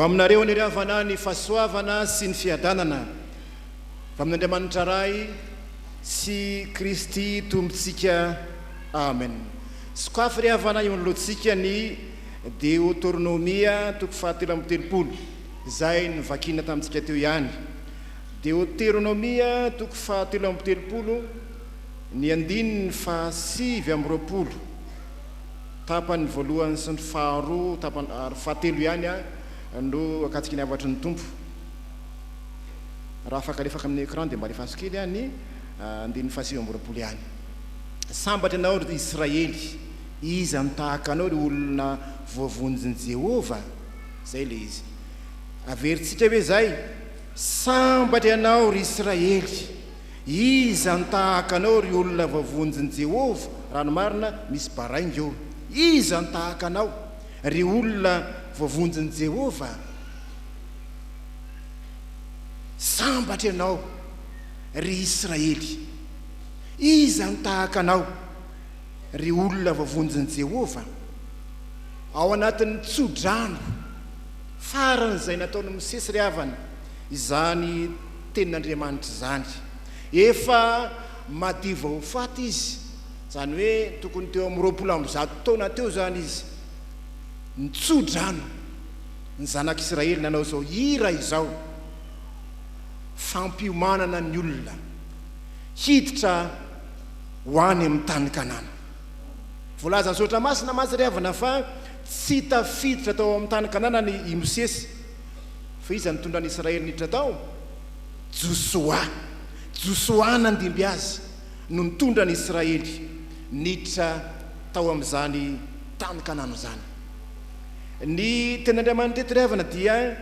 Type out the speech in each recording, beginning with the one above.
ho aminareo ny ravana ny fahasoavana sy ny fiadanana fa amin'Andriamanitra ray sy Kristy tompontsika amen. Sokafy ravana eo anoloantsika ny Deoteronomia toko 7:30 izay novakina tamintsika teo ihany. Deoteronomia toko 7:30 ny andininy 7:20 tapany voalohany sy ny faharoa tapany fahatelo ihany no akatsika ny avatry ny tompo. Raha afaka alefaka amin'ny écran dia mba alefaso kely ihany andininy 7:20 ihany. Sambatra anao ry Isiraely, iza tahaka anao ry olona voavonjin'i Jehovah, zay le izy. Averintsika hoe zay, sambatra anao ry Isiraely, iza tahaka anao ry olona voavonjin'i Jehovah. Rano marina misy barainga eo. Iza tahaka anao ry olona voavonjin'i Jehovah. Sambatra anao ry Isiraely, iza tahaka anao ry olona voavonjin'i Jehovah. Ao anatin'ny tsodrano faran'izay nataony misesy ry havana izany tenin'Andriamanitra izany. Efa madiva ho faty izy, zany hoe tokony teo amin'ny 20 taona teo zany izy. Nitsodrano ny zanak'Isiraely nanao zao hira izao, fampiomanana ny olona hiditra ho any amin'ny tany Kanana. Voalaza ny Masina mazy ry havana fa tsy tafiditra tao amin'ny tany Kanana ny Mosesy, fa iza nitondra an'Isiraely niditra tao? Josoa nandimby azy no nitondra an'Isiraely niditra tao amin'izany tany Kanana zany. Ny ten'Andriamanitra teto ry havana dia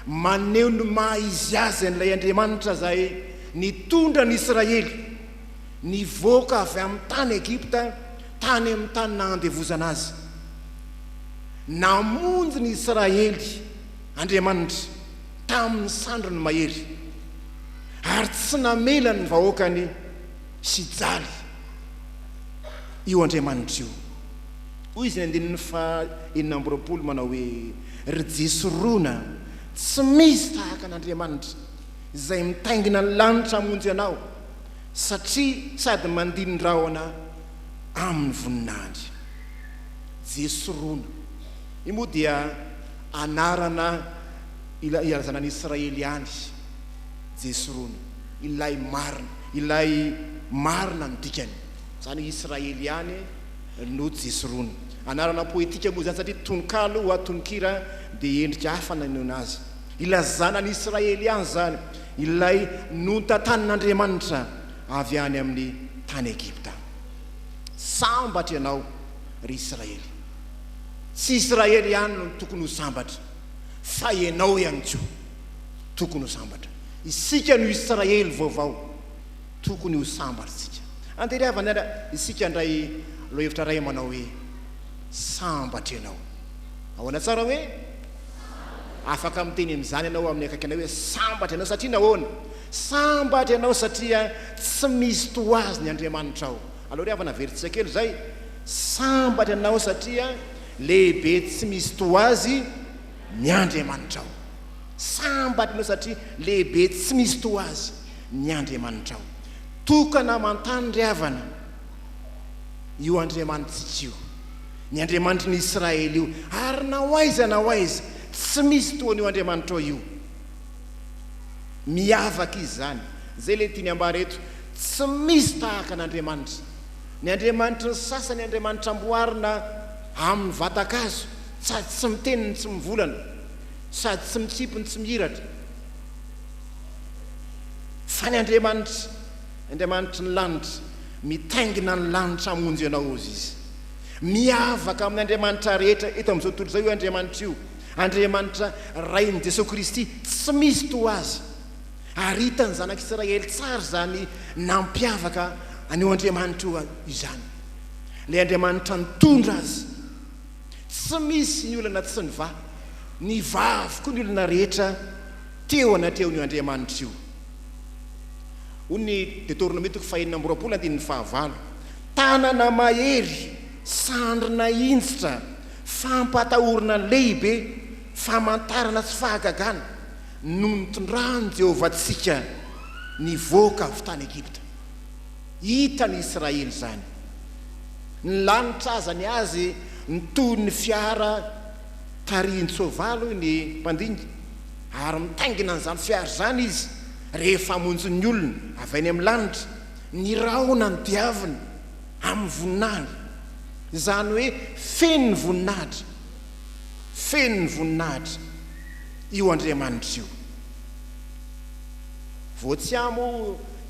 maneho ny maha izy azy an'ilay Andriamanitra zay nitondra an'Isiraely nivoaka avy amin'ny tany Egipta tany amin'ny tany nandevozana azy. Namonjy ny Israely Andriamanitra tamin'ny sandrony mahery, ary tsy namela ny vahoakany sy jaly io Andriamanitra io. Hoy izy ny andininy 7:20 manao hoe ry Jesoroana, tsy misy tahaka an'Andriamanitra izay mitaingina ny lanitra hamonjy anao, satria sady mandiny ny rahona amin'ny voninahitra. Jesoroana io moa dia anarana ilazana an'Isiraely ihany. Jesoroana, ilay marina no dikany, zany Israely ihany no Jesoroana. Anarana poetika moa zany satria tononkalo ho atononkira dia endrika hafa nanona azy. Ilazana an'Isiraely ihany zany, ilay notantanin'Andriamanitra avy any amin'ny tany Egipta. Sambatra ianao ry Israely. Tsy Israely ihany no tokony ho sambatra, fa ianao ihany koa tokony ho sambatra. Isika no Israely vaovao tokony ho sambatra sika. Andery havana isika andray lo hevitra ray manao hoe sambatra ianao. Ahoana tsara hoe afaka miteny amin'izany ianao amin'ny akaiky anao hoe sambatra ianao satria nahoana? Sambatra ianao satria tsy misy toazy ny Andriamanitra ao. Aloha ry havana veritsika kely zay, sambatra ianao satria lehibe tsy misy toazy ny Andriamanitra ao. Sambatra ianao satria lehibe tsy misy toazy ny Andriamanitra ao. Tokana amantany ry havana io Andriamanitsika io, ny Andriamanitra ny Israely io, ary na aiza tsy misy toan'io Andriamanitra ao io. Miavaka izy zany, zay le tiany ambara eto, tsy misy tahaka an'Andriamanitra. Ny Andriamanitra ny sasany Andriamanitra amboarina amin'ny vatakazo, sady tsy miteniny tsy mivolana, sady tsy mitsipony tsy mihiratra. Fa ny Andriamanitra ny lanitra, mitaingina ny lanitra hamonjy anao ozy izy. Miavaka amin'ny Andriamanitra rehetra eto amin'izao tontolo izao io Andriamanitra io. Andriamanitra rain'i Jesosy Kristy tsy misy toazy. Ary hitany zanak'Isiraely tsara zany nampiavaka an'io Andriamanitra io izany. Le Andriamanitra nitondra azy. Tsy misy ny olona tsy ny vavy koa ny olona rehetra teo anateon'io Andriamanitra io. Hoy ny Deoteronomia toko 4:20, tanana mahery, sandrina intsitra, fampatahorana lehibe, famantarana sy fahagagana no nitondrany Jehovah tsika nivoaka avy tany Egipta. Hita ny Israely zany. Ny lanitra azany azy nitoy ny fiara tarihin'ny soavaly ny mpandiny, ary mitaingina n'izany fiara zany izy rehefa hamonjy ny olona avy any amin'ny lanitra, ny raona ny diaviny amin'ny voninahitra, zany hoe feno ny voninahitra, feno ny voninahitra io Andriamanitra io. Voatsiamo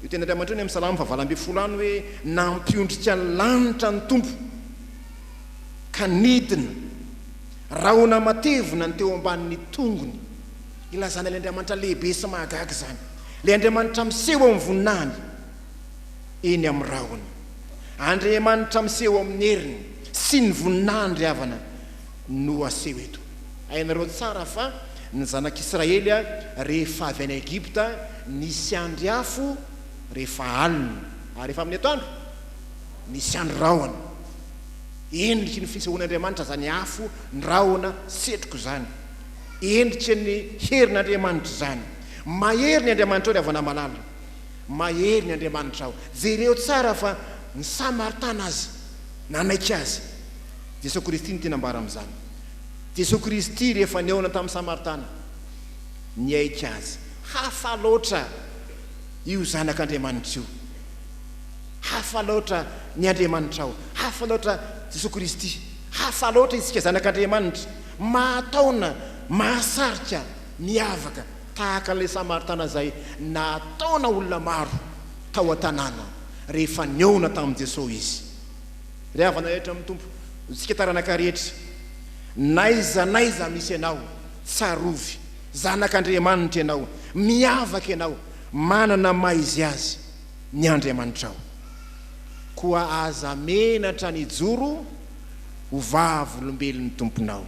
io tena Andriamanitra ny amin'ny Salamo 8:20 hoe nampiondrika ny lanitra ny tompo ka nidina raona matevina ny teo ambanin'ny tongony. Ilazana ilay Andriamanitra lehibe sy mahagaga zany, ilay Andriamanitra miseho amin'ny voninahiny eny amin'ny raony, Andriamanitra miseho amin'ny heriny sy ny voninahiny ry havana no aseho eto. Hainareo tsara fa ny zanak'Israely rehefa avy any Egipta nisy andro afo rehefa alina, ary rehefa amin'ny atoandro nisy andro raona. Endriky ny fisehoan'Andriamanitra zany afo, ny raona setroko zany, endriky ny herin'Andriamanitra zany. Mahery ny Andriamanitra ao ry havana malala, mahery ny Andriamanitra ao. Jereo tsara fa ny Samaritana azy nanaiky azy. Jesosy Kristy ny tena ambara amin'izany. Jesosy Kristy rehefa niaona tamin'ny Samaritana niaiky azy. Hafa loatra io zanak'Andriamanitra io, hafa loatra ny Andriamanitra ao, hafa loatra Jesosy Kristy, hafa loatra isika zanak'Andriamanitra, mahataona, mahasarika, miavaka tahaka ilay Samaritana zay nataona olona maro tao an-tanàna rehefa niaona tamin'i Jesosy izy. Ry havana rehetra amin'ny tompo, isika taranaka rehetra, naiza misy ianao, tsarovy, zanak'Andriamanitra ianao, miavaka ianao, manana maizy azy ny Andriamanitra ao. Koa aza menatra ny joro ho vavy olombelon'ny tomponao,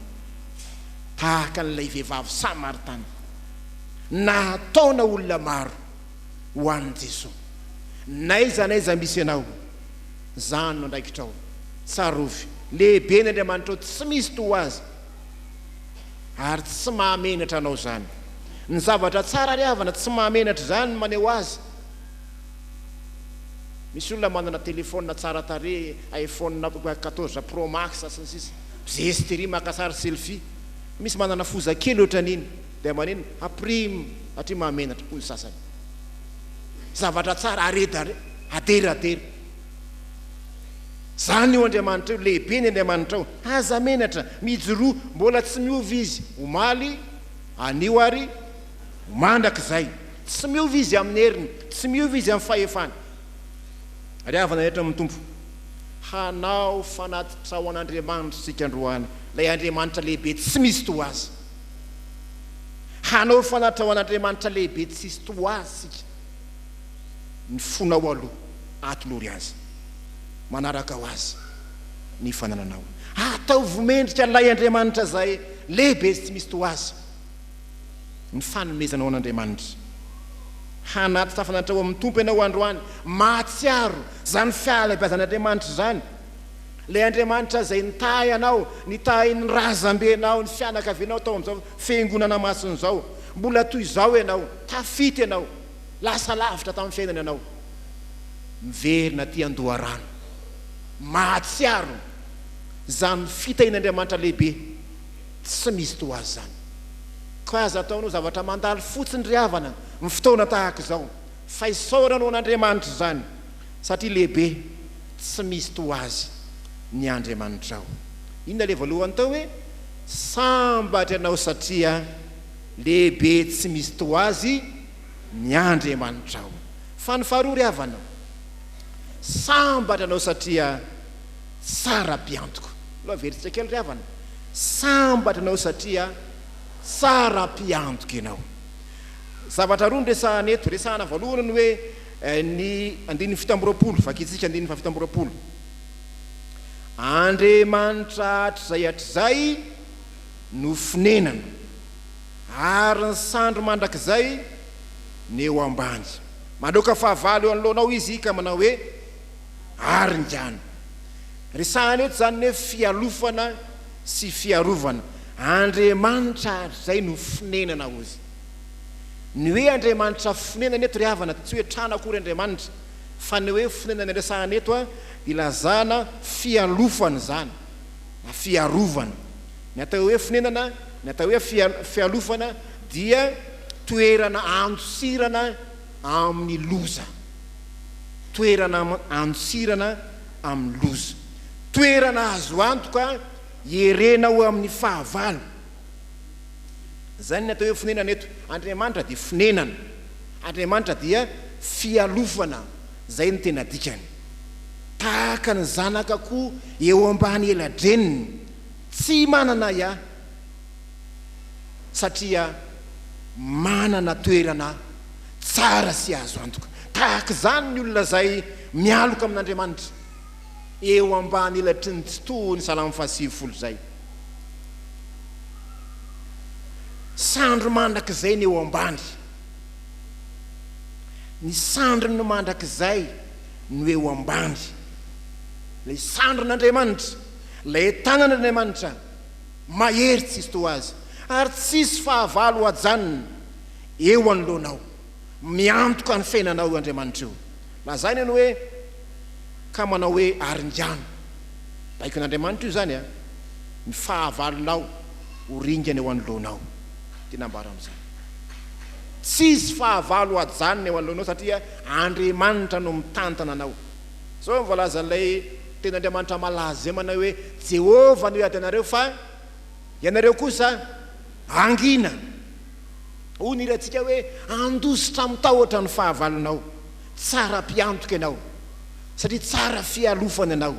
tahaka n'ilay vehivavy Samaritana nataona olona maro ho an'i Jesosy. Naiza misy ianao, zany no andraikitra ao, tsarovy, lehibe ny Andriamanitra ao, tsy misy to azy ary tsy mahamenatra anao zany. Ny zavatra tsara ry havana tsy mahamenatra zany maneho azy. Misy olona manana telefônina tsara tare, iPhone 14 Pro Max sy ny sisa, zestery makasary selfie, misy manana foza kely ohatran'iny, dia manino aprimo atria mahamenatra hoy sasany. Zavatra tsara atery zany io Andriamanitra io, lehibe ny Andriamanitra ao, aza menatra mijoroa, mbola tsy miovy izy omaly anio ary mandrak'izay, tsy miovy izy amin'ny heriny, tsy miovy izy amin'ny fahefany. Ry havana rehetra amin'ny tompo, hanao fanatitra ao an'Andriamanitra sika androany, ilay Andriamanitra lehibe tsy misy to azy. Hanao fanatitra ao an'Andriamanitra lehibe tsy misy to azy sika. Ny fonao aloha atolory azy, manaraka ho azy ny fanananao. Atao vomendrika lay Andriamanitra zay lehibe tsy misy to azy, ny fanomezanao an'Andriamanitra. Hanaty tafanatra ao amin'ny tompo ianao androany, mahatsiaro zany fiala-biazan'Andriamanitra zany, lay Andriamanitra zay nitahy anao, nitahy ny razambenao, ny fianakavianao tao amin'izao fiangonana masina zao, mbola toy izao ianao, tafity ianao, lasa lavitra tamin'ny fiainana ianao, miverina ty andoharano, mahatsiaro zany fitahin'Andriamanitra lehibe tsy misy to azy zany. Ka aza ataonao zavatra mandalo fotsiny ry havana ny fotoana tahaka izao, fa isaoranao an'Andriamanitra zany, satria lehibe tsy misy to azy ny Andriamanitra ao. Inona le voalohany tao hoe sambatra ianao satria lehibe tsy misy to azy ny Andriamanitra ao. Fa ny faharoa ry havana, sambatra ianao satria tsara mpiantoko. Loha veritsika kely ry havana, sambatra ianao satria tsara mpiantoko ianao. Zavatra roa resahana eto, resahana voalohany hoe ny 7:20, vakitsika 7:20. Andriamanitra hatr'izay no fonenana, ary ny sandro mandrakizay ny eo ambany. Mandoka fahavalo eo anoloanao izy ka manao hoe ary ngiana. Resahana eto zany hoe fialofana sy fiarovana. Andriamanitra zay no finenana ozy. Ny hoe Andriamanitra finenana eto ry havana tsy hoe trana akory Andriamanitra fa ny hoe finenana resahana eto a ilazana fialofana zany na fiarovana. Ny atao hoe finenana, ny atao hoe fialofana dia toerana antsirana amin'ny loza. Toerana antsirana amin'ny loza. Toerana azo antoka herenao amin'ny fahavalo. Zany ny atao hoe finenana eto. Andriamanitra dia finenana. Andriamanitra dia fialofana. Zay ny tena dikany. Tahaka ny zanaka koa eo ambany eladreniny tsy manana ia satria manana toerana tsara sy azo antoka. Tahaka zany ny olona zay mialoka amin'Andriamanitra eo ambany elatry ny tsy tohony salamy 50 zay. Sandro mandrakizay ny eo ambany. Ny sandrony mandrakizay no eo ambany. Lay sandron'Andriamanitra, lay tanan'Andriamanitra mahery tsisy to azy ary tsisy fahavalo ajanona eo anoloanao. Miantoka ny fiainanao Andriamanitra io. Lazany ny hoe ka manao hoe aringano. Baikon'Andriamanitra io zany a ny fahavalonao oringana eo anoloanao. Tena ambara amin'izany. Tsisy fahavalo ajanona eo anoloanao satria Andriamanitra no mitantana anao. So mivolaza an'ilay tena Andriamanitra malaza zay manao hoe Jehovah no ady anareo fa ianareo kosa angina. Hoy irantsika hoe andositra mitahotra ny fahavalonao. Tsara mpiantoka ianao. Satria tsara fialofana ianao.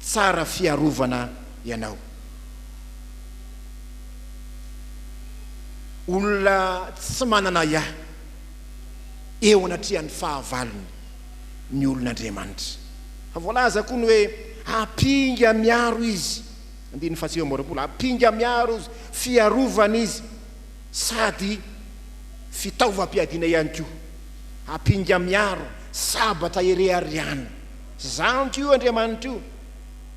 Tsara fiarovana ianao. Olona tsy manana ia eo anatrihan'ny fahavalony ny olon'Andriamanitra. Voalaza koa ny hoe apinga miaro izy. Andiny fasio morapola. Apinga miaro izy, fiarovana izy sady fitaovam-piadiana ihany koa. Apinga miaro, Sambatra ere-ariana. Zany io Andriamanitra io.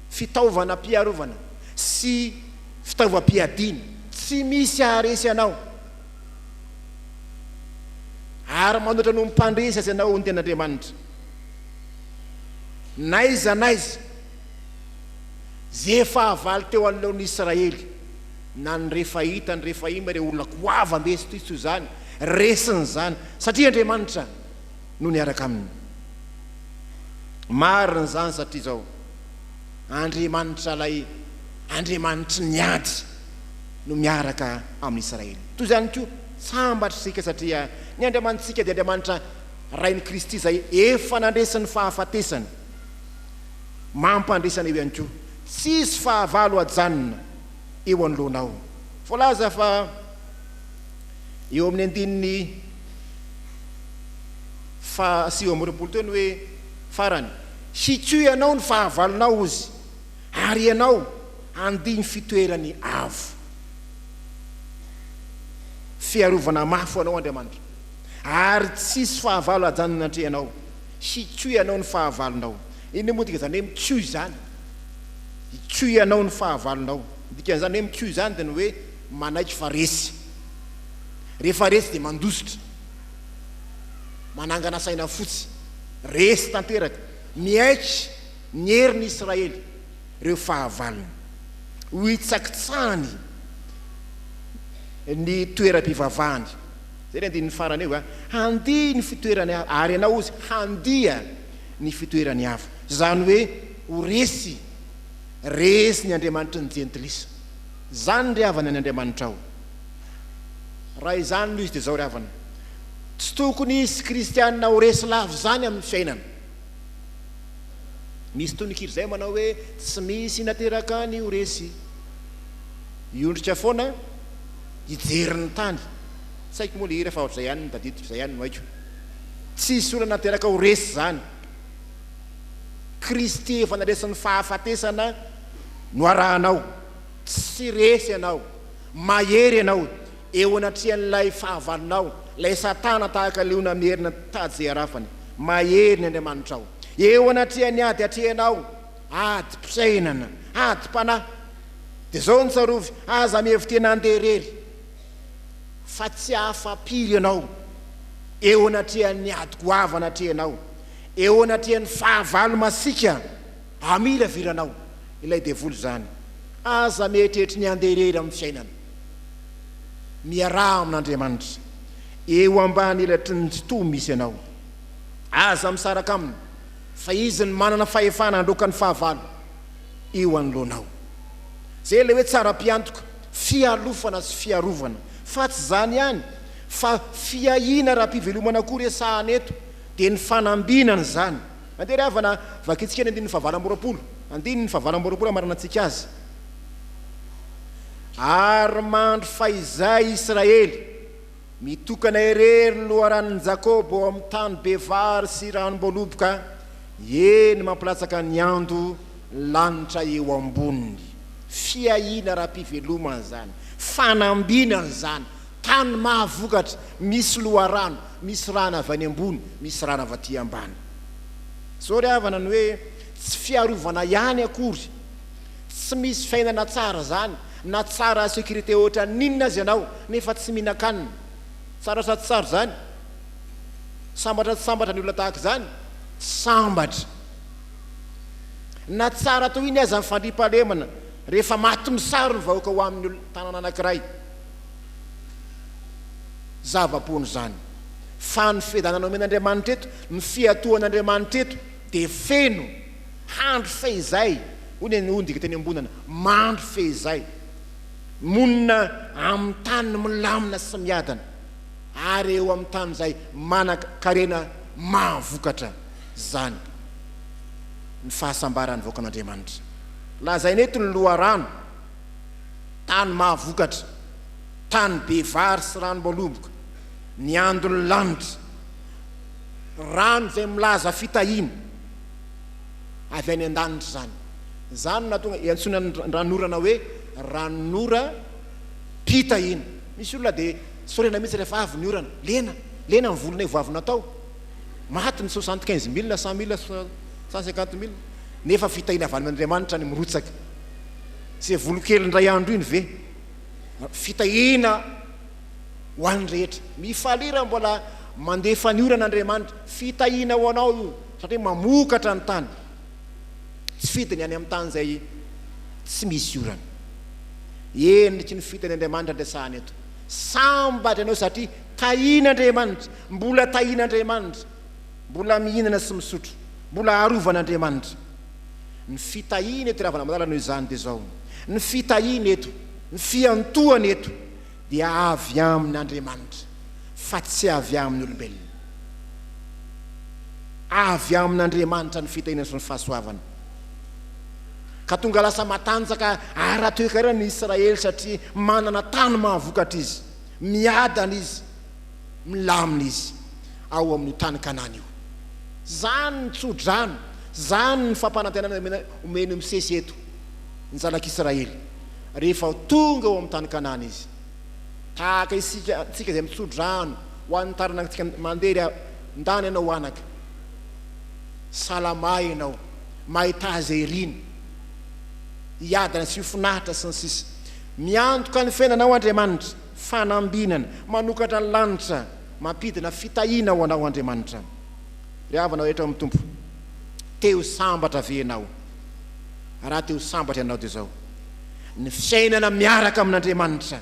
Fitaovana mpiarovana sy fitaovam-piadiana. Tsy misy aharesy anao. Ary manotra no mimpandresy azy anao ny ten'Andriamanitra. Naiza zay fahavalo teo anoloan'ny Isiraely na ny rehefa hita ny rehefa iny ireo olona koava mesy toy zany resiny zany satria Andriamanitra no niaraka aminy. Marina zany satria zao Andriamanitra lay Andriamanitra niady no miaraka amin'ny Isiraely. Toy zany koa sambatra sika satria ny Andriamanitsika dia Andriamanitra rain'i Kristy zay efa nandresiny fahafatesany mampandresana eo ihany koa. Tsisy fahavalo ajanona eo anoloanao. Voalaza fa eo amin'ny andininy fahasio amby roapolo teo ny hoe farany hitsoy ianao ny fahavalonao ozy ary ianao andiny fitoerany avo. Fiarovana mafy anao Andriamanitra ary tsisy fahavalo ajanona antrehanao. Hitsoy ianao ny fahavalonao. Iny moa tika zany hoe mitsoy zany. Hitsoy ianao ny fahavalonao. Dikan'izany hoe mitsoy zany dia ny hoe manaiky fa resy. Rehefa resy dia mandositra. Manangana saina fotsy. Resy tanteraka. Miaiky ny herin'ny Israely ireo fahavalony. Ho hitsakitsahany ny toeram-pivavahany. Zay andiny ny farany eo a. Handia ny fitoerany hafa. Ary ianao ozy handia ny fitoerany hafa. Zany hoe ho resy ny Andriamanitra ny jentilisa. Zany ry havana ny Andriamanitra ao. Raha izany no izy dia zao ry havana. Tsy tokony isy kristianina ho resy lavo zany amin'ny fiainana. Misy tonik'ir zay manao hoe tsy misy nateraka ny ho resy. Iondritra foana hijeriny tany. Saiko moa le hira fa ohatr'izay ihany tadiditra izay ihany no haiko. Tsisy olona nateraka ho resy zany. Kristy efa naresan'ny fahafatesana no arahanao. Tsy resy ianao. Mahery ianao eo anatrihan'ilay fahavalonao. Lay satana tahaka leona mierina tady arafany. Mahery ny Andriamanitra ao. Eo anatrihan'ny ady atrehanao. Ady mpisainana. Ady mpanahy. dia zao ny tsarovy aza mihevitena anderery fa tsy afapiry ianao eo anatrehan'ny adiko ava anatrehanao eo anatrehan'ny fahavalo masika amila viranao ilay devoly zany aza mieritreritra ny anderery amin'ny fiainana miaraha amin'Andriamanitra eo ambany ilatry ny to misy ianao aza misaraka aminy fa izy ny manana fahefana androka ny fahavalo eo anoloanao zay le hoe tsara mpiantoka fialofana sy fiarovana fa tsy zany ihany fa fiahina raha mpivelomana koa resahana eto dia ny fanambinana zany mandery avana vakitsika ny andiny fahavalamboroapolo andiny ny fahavalamboroapolo marana antsika azy ary mandro fa izay Israely mitokana irery ny loharan'ny Jakobo ao amin'ny tany bevary sy ranom-boaloboka eny mampilatsaka ny ando lanitra eo amboniny fiahina raha mpivelomana zany fanambinana zany tany mahavokatra misy loharano misy rana avy any ambony misy rana avy aty ambany zao ry havana ny hoe tsy fiarovana ihany akory tsy misy fiainana tsara zany na tsara sécurité ohatra ninona azy ianao nefa tsy mihinan-kanina tsara sa tsy tsara zany sambatra tsy sambatra ny olona tahaka zany sambatra na tsara toy iny aza mifandripahalemana rehefa maty misaro ny vahoaka ho amin'ny olona tanana anankiray zava-pony zany fa ny fihedanana omen'Andriamanitra eto ny fiatohan'Andriamanitra eto dia feno handro fehizay hoy ny ondika teny ambonana mandro fehizay monina amin'ny tany milamina sy miadana ary eo amin'ny tany zay manan-karena mahavokatra zany ny fahasambarany vahoaka an'Andriamanitra lazainy eto ny loharano tany mahavokatra tany bevary sy ranom-boaloboka ny andony lanitra rano zay milaza fitahina avy any an-danitra zany zany natonga iantsona ranorana hoe ranora pitahina misy olona dia sorena mihitsy rehefa avy ny orana lena ny volona voavina tao maty ny 75 000 100 000 150 000 nefa fitahina avy amin'Andriamanitra ny mirotsaka zay volokely ndray andro iny ve fitahina ho an'ny rehetra mifalira mbola mandefa ny oran'Andriamanitra fitahina ho anao io satria mamokatra ny tany tsy fitany any amin'ny tany zay tsy misy orana enitry ny fitany Andriamanitra andresahany eto sambatra ianao satria tahin'Andriamanitra mbola tahin'Andriamanitra mbola mihinana sy misotro mbola arovan'Andriamanitra ny fitahina eto ravana madala noho izany dia zao ny fitahina eto ny fiantohana eto dia avy amin'Andriamanitra fa tsy avy amin'ny olombelona avy amin'Andriamanitra ny fitahina sy ny fahasoavana ka tonga lasa matanjaka ara-toekarena ny Israely satria manana tany mahavokatra izy miadana izy milamina izy ao amin'ny tany Kanana io zany ny tsodrano zany ny fampanantenana omeny misesy eto ny zanak'Israely rehefa tonga ao amin'ny tany Kanana izy tahaka tsika zay mitsodrano ho an'ny taranaka mandery ndany ianao anaka salama ianao mahita zay riny iadana sy finahitra sy ny sisa miantoka ny fiainanao Andriamanitra fanambinana manokatra ny lanitra mampidina fitahina ho anao Andriamanitra ry havana eto amin'ny tompo teo sambatra ve ianao raha teo sambatra ianao dia zao ny fiainana miaraka amin'Andriamanitra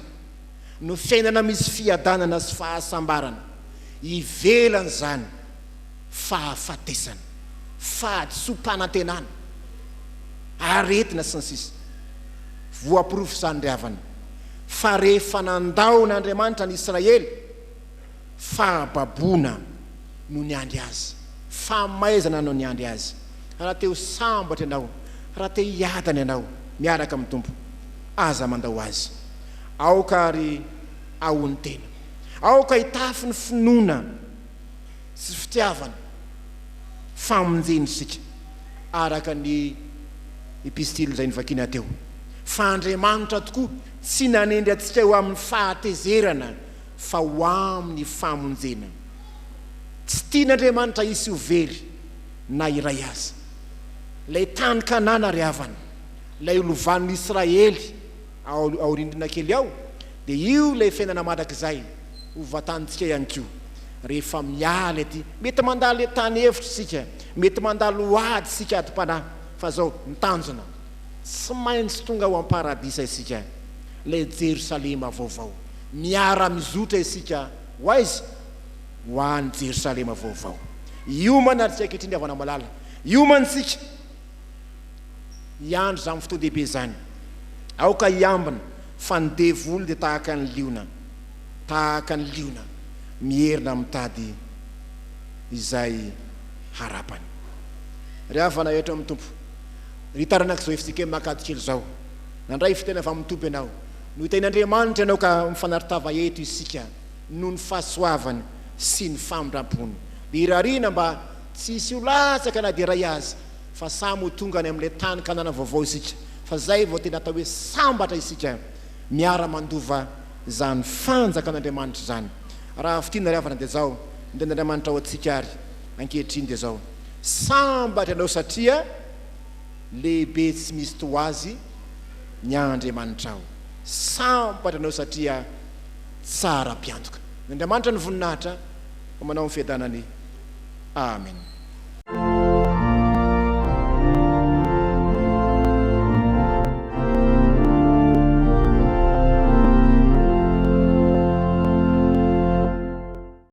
no fiainana misy fiadanana sy fahasambarana ivelany zany fahafatesana fahatsompanantenana aretina sy ny sisa voapirofo zany ry havana fa rehefa nandaon'Andriamanitra ny Israely fahababona no niandry azy famaizana no niandry azy raha teo sambatra ianao raha te hiadana ianao miaraka amin'ny tompo aza mandao azy aoka ary ahony tena aoka hitafy ny finoana sy fitiavana famonjeny sika araka ny epistily zay nivakina teo fa Andriamanitra tokoa tsy nanendry atsika ho amin'ny fahatezerana fa ho amin'ny famonjena tsy tian'Andriamanitra isy ho very na iray azy lay tany Kanana ry havana lay olovan'ny Israely aorindrina kely ao dia io lay fiainana mandrakizay ho vatantsika ihany koa rehefa miala ety mety mandalo tany hevitra isika mety mandalo hoady isika ady-panahy fa zao mitanjona tsy maintsy tonga ho am-paradisa isika lay Jerosalema vaovao miara-mizotra isika ho aizy ho any Jerosalema vaovao io manaritsika ankehitriny avana malala io mantsika iandro zany fotoan-dehibe zany aoka hiambina fa ny devoly dia tahaka ny liona mierina mitady izay harapany ry havana etra amin'ny tompo ry taranaka zao efitsika makady kely zao nandray fitena avy amin'ny tompo ianao no hitain'Andriamanitra ianao ka mifanarotava eto isika noho ny fahasoavany sy ny famindram-pony dia irarina mba tsisy ho latsaka na dia ray azy fa samy ho tonga any amin'ilay tany kanana vaovao isika fa zay vao tena atao hoe sambatra isika miara-mandova zany fanjaka an'Andriamanitra zany raha fitiana ry havana dia zao nden'Andriamanitra ao atsika ary ankehitriny dia zao sambatra ianao satria lehibe tsy misy to azy ny Andriamanitra ao sambatra ianao satria tsara mpiantoka n'Andriamanitra ny voninahitra manao ny fiadanany amen